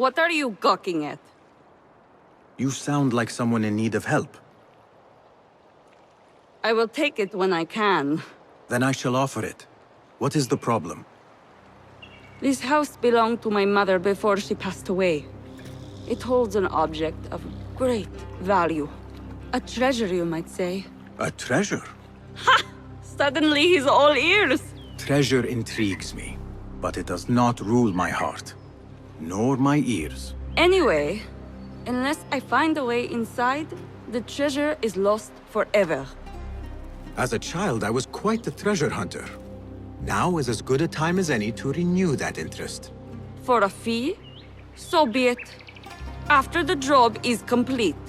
What are you gawking at? You sound like someone in need of help. I will take it when I can. Then I shall offer it. What is the problem? This house belonged to my mother before she passed away. It holds an object of great value. A treasure, you might say. A treasure? Ha! Suddenly he's all ears! Treasure intrigues me, but it does not rule my heart. Nor my ears. Anyway, unless I find a way inside, the treasure is lost forever. As a child, I was quite a treasure hunter. Now is as good a time as any to renew that interest. For a fee? So be it. After the job is complete.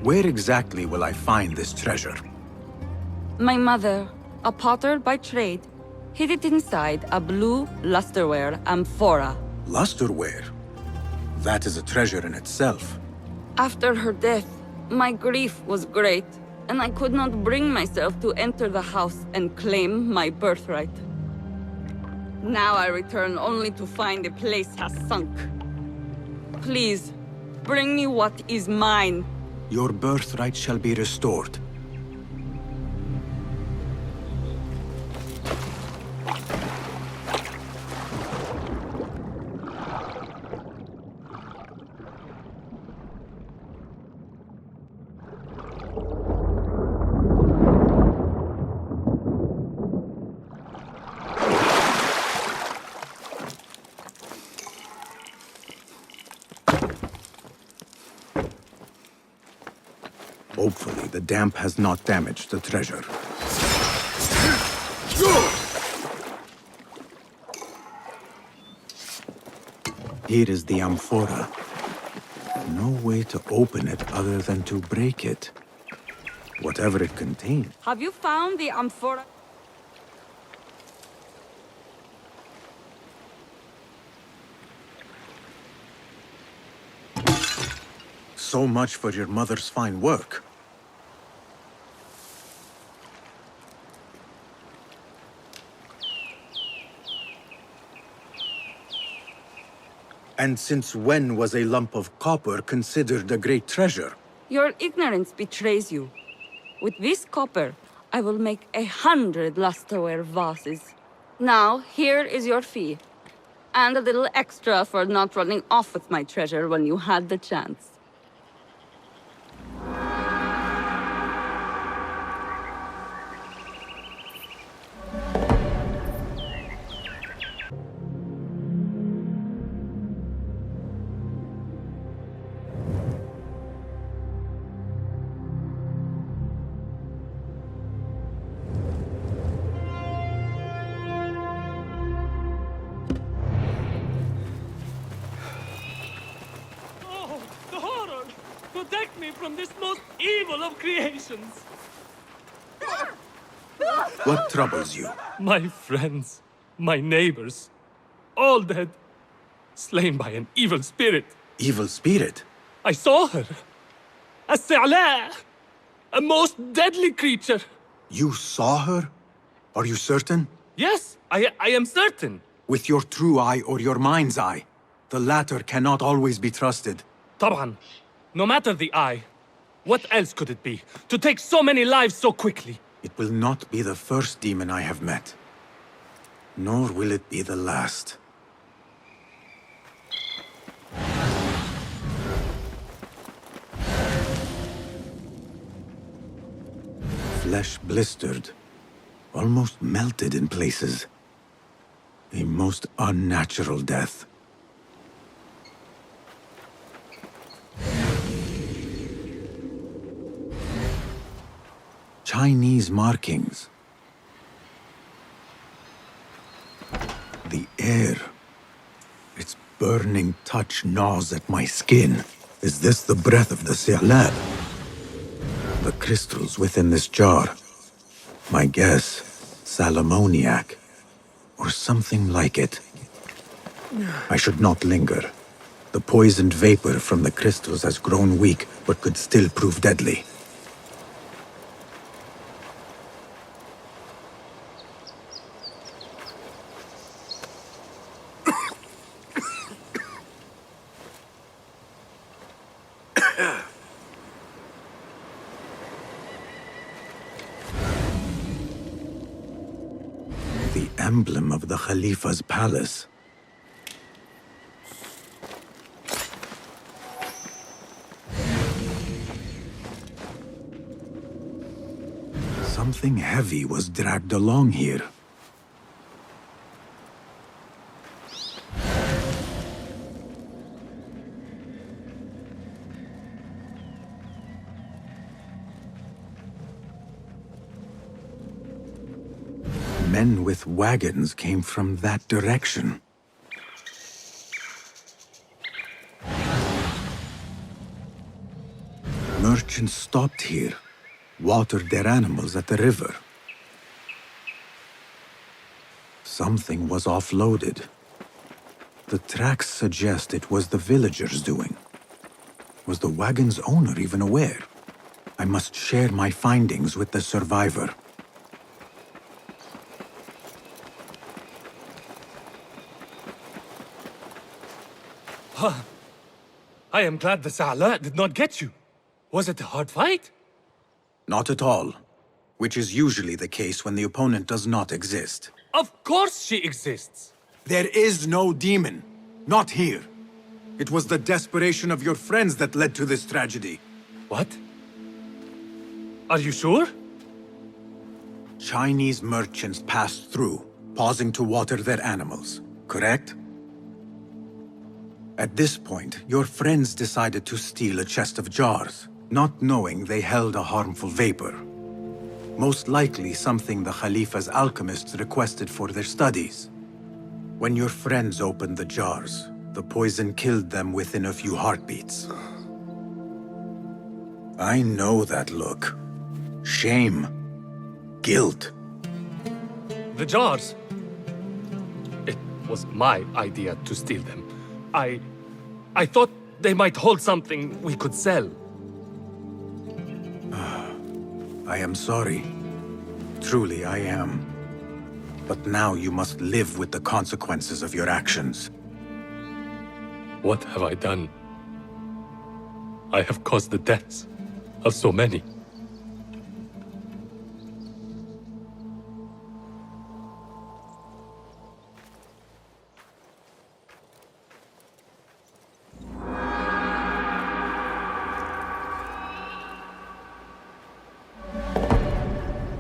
Where exactly will I find this treasure? My mother, a potter by trade, hid it inside a blue lusterware amphora. Lusterware? That is a treasure in itself. After her death, my grief was great, and I could not bring myself to enter the house and claim my birthright. Now I return only to find the place has sunk. Please, bring me what is mine. Your birthright shall be restored. Hopefully, the damp has not damaged the treasure. Here is the amphora. No way to open it other than to break it. Whatever it contains. Have you found the amphora? So much for your mother's fine work. And since when was a lump of copper considered a great treasure? Your ignorance betrays you. With this copper, I will make 100 lusterware vases. Now, here is your fee. And a little extra for not running off with my treasure when you had the chance. Protect me from this most evil of creations! What troubles you? My friends, my neighbors, all dead. Slain by an evil spirit. Evil spirit? I saw her. A Sa'la! A most deadly creature. You saw her? Are you certain? Yes, I am certain. With your true eye or your mind's eye? The latter cannot always be trusted. طبعا. No matter the eye, what else could it be? To take so many lives so quickly? It will not be the first demon I have met. Nor will it be the last. Flesh blistered, almost melted in places. A most unnatural death. Chinese markings. The air. Its burning touch gnaws at my skin. Is this the breath of the Si'lab? The crystals within this jar. My guess, salamoniac. Or something like it. I should not linger. The poisoned vapor from the crystals has grown weak, but could still prove deadly. emblem of the Khalifa's palace. Something heavy was dragged along here. Men with wagons came from that direction. Merchants stopped here, watered their animals at the river. Something was offloaded. The tracks suggest it was the villagers' doing. Was the wagon's owner even aware? I must share my findings with the survivor. I am glad the Sa'ala did not get you. Was it a hard fight? Not at all. Which is usually the case when the opponent does not exist. Of course she exists! There is no demon. Not here. It was the desperation of your friends that led to this tragedy. What? Are you sure? Chinese merchants passed through, pausing to water their animals, correct? At this point, your friends decided to steal a chest of jars, not knowing they held a harmful vapor. Most likely something the Khalifa's alchemists requested for their studies. When your friends opened the jars, the poison killed them within a few heartbeats. I know that look. Shame. Guilt. The jars. It was my idea to steal them. I thought they might hold something we could sell. I am sorry. Truly, I am. But now you must live with the consequences of your actions. What have I done? I have caused the deaths of so many.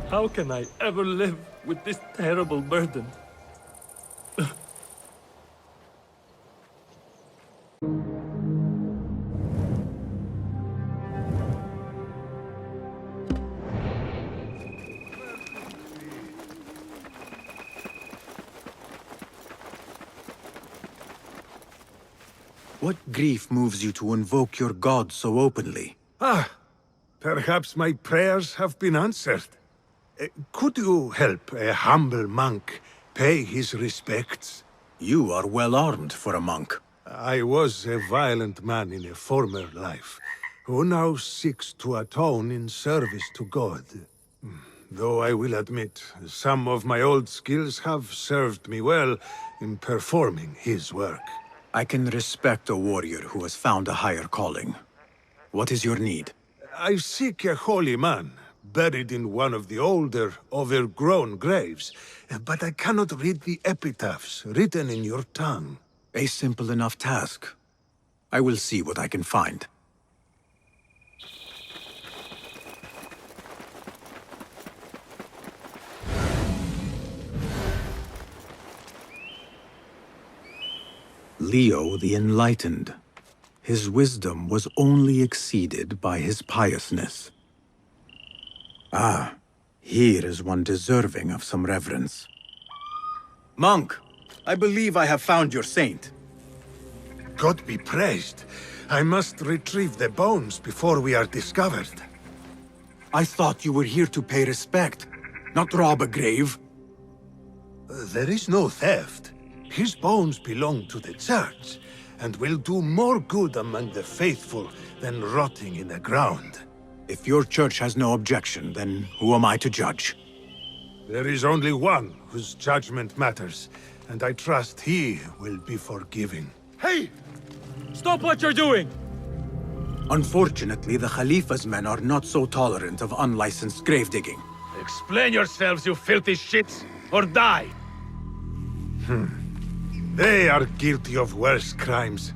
How can I ever live with this terrible burden? What grief moves you to invoke your god so openly? Perhaps my prayers have been answered. Could you help a humble monk pay his respects? You are well armed for a monk. I was a violent man in a former life, who now seeks to atone in service to God. Though I will admit, some of my old skills have served me well in performing his work. I can respect a warrior who has found a higher calling. What is your need? I seek a holy man, buried in one of the older, overgrown graves, but I cannot read the epitaphs written in your tongue. A simple enough task. I will see what I can find. Leo the Enlightened. His wisdom was only exceeded by his piousness. Here is one deserving of some reverence. Monk, I believe I have found your saint. God be praised. I must retrieve the bones before we are discovered. I thought you were here to pay respect, not rob a grave. There is no theft. His bones belong to the church, and will do more good among the faithful than rotting in the ground. If your church has no objection, then who am I to judge? There is only one whose judgment matters, and I trust he will be forgiving. Hey! Stop what you're doing! Unfortunately, the Khalifa's men are not so tolerant of unlicensed grave digging. Explain yourselves, you filthy shits, or die! They are guilty of worse crimes.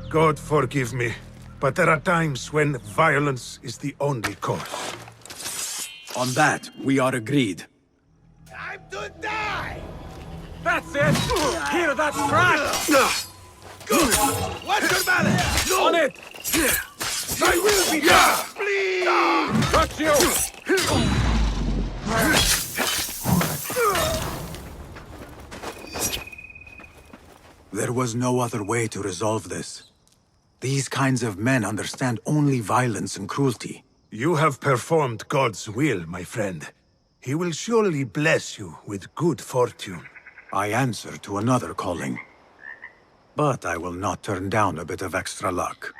God forgive me, but there are times when violence is the only course. On that, we are agreed. Time to die! That's it! Hear that crash! What's your balance? On it! I will be done! Please! Got you! There was no other way to resolve this. These kinds of men understand only violence and cruelty. You have performed God's will, my friend. He will surely bless you with good fortune. I answer to another calling. But I will not turn down a bit of extra luck.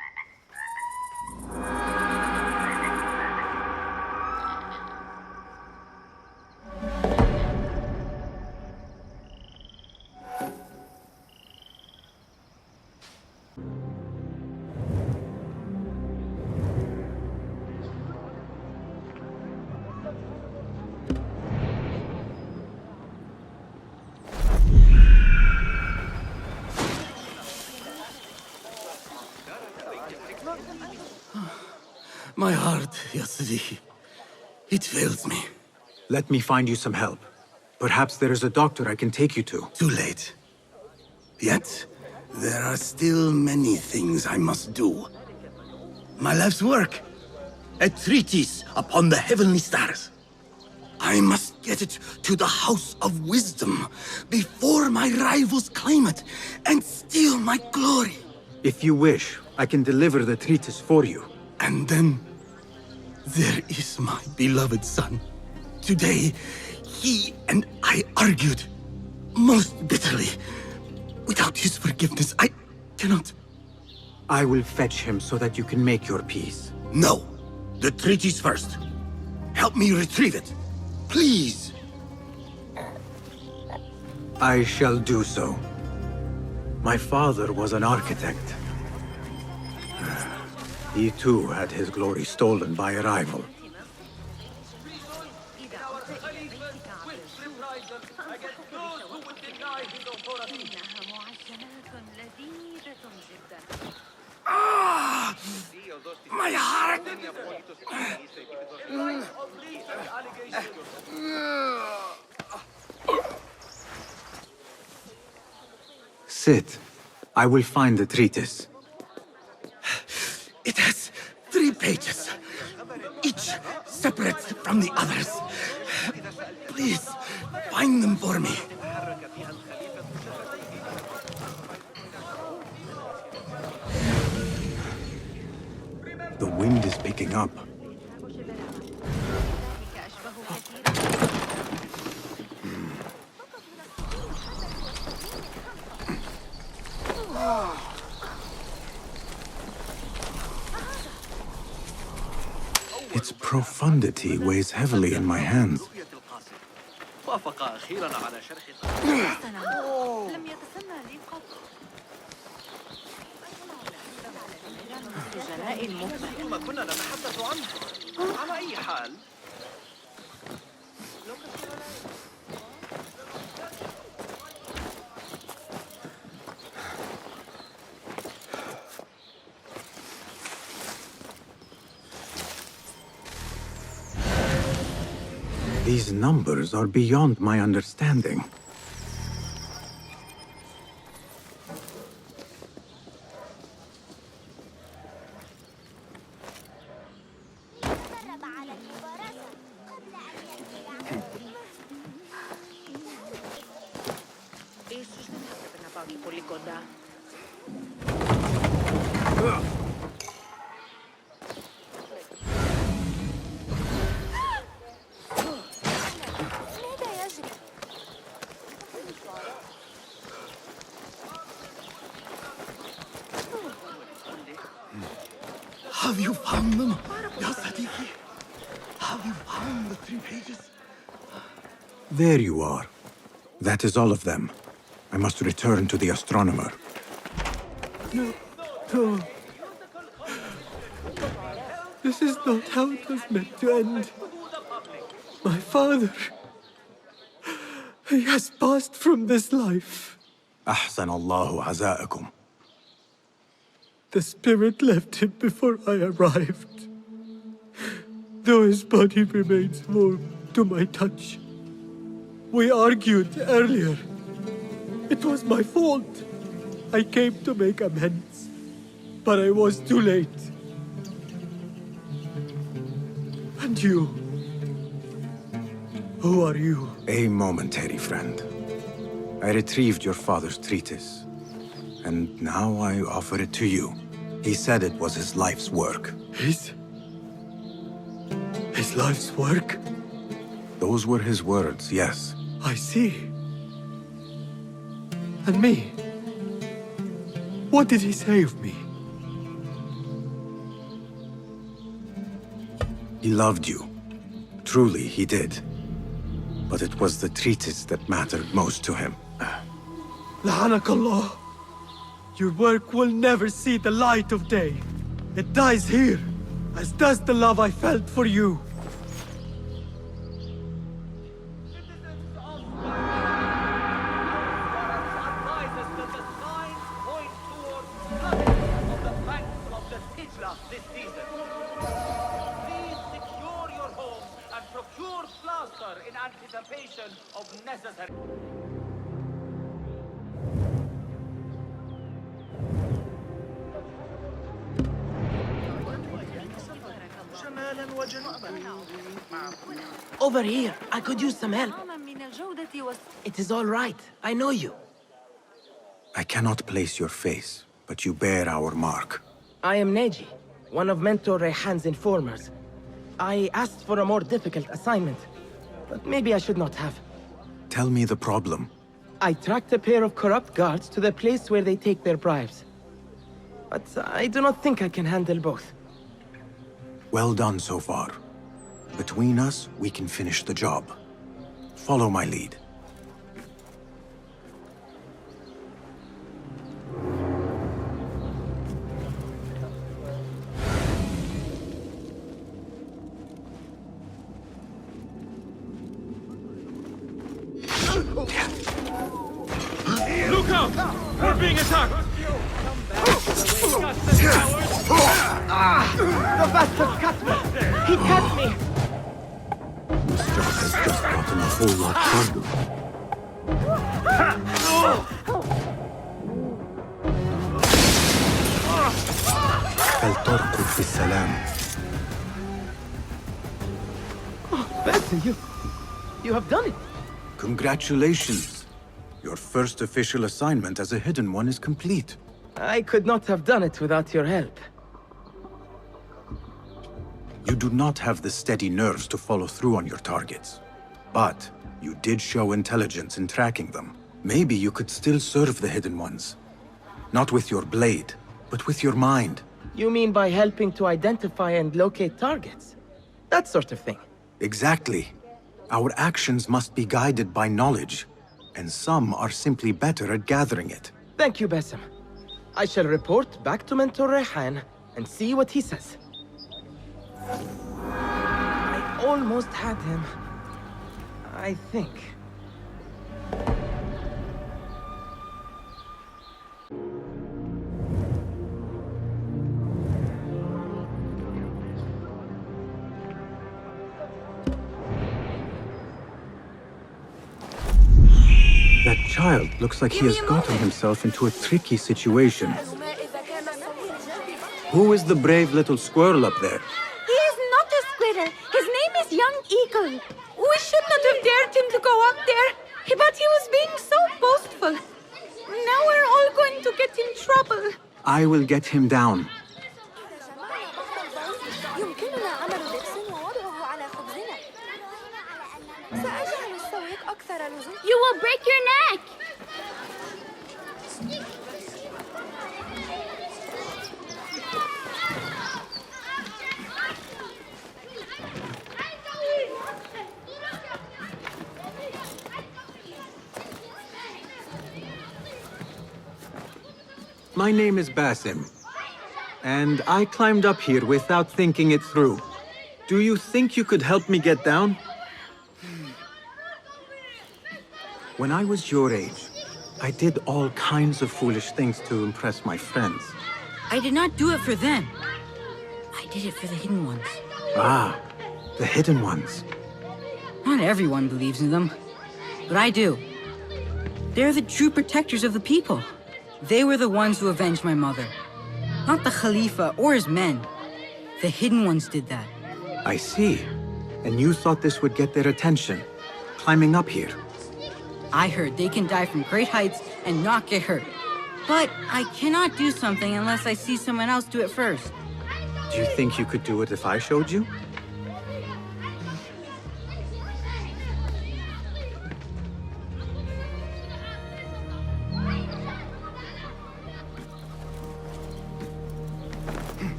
My heart, Yasri. It fails me. Let me find you some help. Perhaps there is a doctor I can take you to. Too late. Yet, there are still many things I must do. My life's work. A treatise upon the heavenly stars. I must get it to the House of Wisdom before my rivals claim it and steal my glory. If you wish, I can deliver the treatise for you. And then, there is my beloved son. Today, he and I argued, most bitterly. Without his forgiveness, I cannot. I will fetch him so that you can make your peace. No, the treatise first. Help me retrieve it, please. I shall do so. My father was an architect. He too had his glory stolen by a rival. My heart! Sit. I will find the treatise. It has 3 pages, each separate from the others. Please, find them for me. The wind is picking up. Its profundity weighs heavily in my hands. ما كنا نتحدث عنه على أي حال These numbers are beyond my understanding. Have you found them, Ya Sadiqi? Have you found the 3 pages? There you are. That is all of them. I must return to the astronomer. No. This is not how it was meant to end. My father... He has passed from this life. أحسن الله عزاءكم. The spirit left him before I arrived. Though his body remains warm to my touch. We argued earlier. It was my fault. I came to make amends, but I was too late. And you? Who are you? A momentary friend. I retrieved your father's treatise, and now I offer it to you. He said it was his life's work. His life's work? Those were his words, yes. I see. And me? What did he say of me? He loved you. Truly, he did. But it was the treatise that mattered most to him. La'anakallah. Your work will never see the light of day. It dies here, as does the love I felt for you. in anticipation of necessary... Over here, I could use some help. It is all right. I know you. I cannot place your face, but you bear our mark. I am Neji, one of Mentor Rayhan's informers. I asked for a more difficult assignment, but maybe I should not have. Tell me the problem. I tracked a pair of corrupt guards to the place where they take their bribes. But I do not think I can handle both. Well done so far. Between us, we can finish the job. Follow my lead. Look out! We're being attacked! The bastard cut me! He cut me! This job has just gotten a whole lot harder. فلتركض بالسلام. Bessie, you have done it! Congratulations! Your first official assignment as a hidden one is complete. I could not have done it without your help. You do not have the steady nerves to follow through on your targets. But you did show intelligence in tracking them. Maybe you could still serve the hidden ones. Not with your blade, but with your mind. You mean by helping to identify and locate targets? That sort of thing. Exactly. Our actions must be guided by knowledge, and some are simply better at gathering it. Thank you, Bassem. I shall report back to Mentor Rayhan and see what he says. I almost had him. I think. That child looks like he has gotten himself into a tricky situation. Who is the brave little squirrel up there? He is not a squirrel. His name is Young Eagle. We should not have dared him to go up there. But he was being so boastful. Now we're all going to get in trouble. I will get him down. يمكننا عمل دبس ووضعه على خبزنا. سأجعل السويق أكثر لزوما. You will break your neck. My name is Bassem, and I climbed up here without thinking it through. Do you think you could help me get down? When I was your age, I did all kinds of foolish things to impress my friends. I did not do it for them. I did it for the hidden ones. Ah, the hidden ones. Not everyone believes in them, but I do. They're the true protectors of the people. They were the ones who avenged my mother. Not the Khalifa or his men. The hidden ones did that. I see. And you thought this would get their attention, climbing up here. I heard they can die from great heights and not get hurt. But I cannot do something unless I see someone else do it first. Do you think you could do it if I showed you?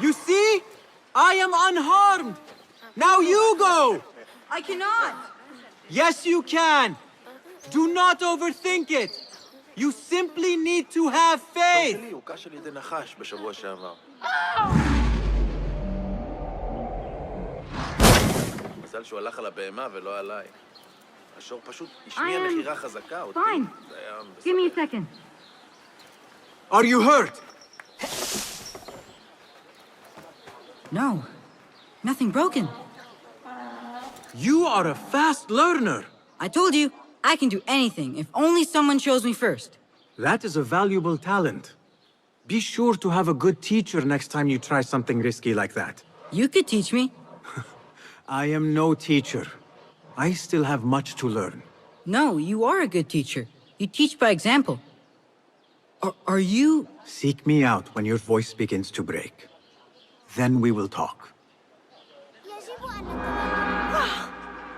You see? I am unharmed! Now you go! I cannot! Yes, you can! Do not overthink it! You simply need to have faith! מזל שהוא הלך על הבהמה ולא עליי. השור פשוט השמיע מחירה חזקה. Fine. Give me a second. Are you hurt? No. Nothing broken. You are a fast learner. I told you, I can do anything if only someone shows me first. That is a valuable talent. Be sure to have a good teacher next time you try something risky like that. You could teach me. I am no teacher. I still have much to learn. No, you are a good teacher. You teach by example. Are you... Seek me out when your voice begins to break. Then we will talk.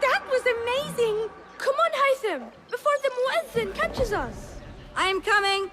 That was amazing! Come on, Haytham, before the muezzin catches us. I am coming!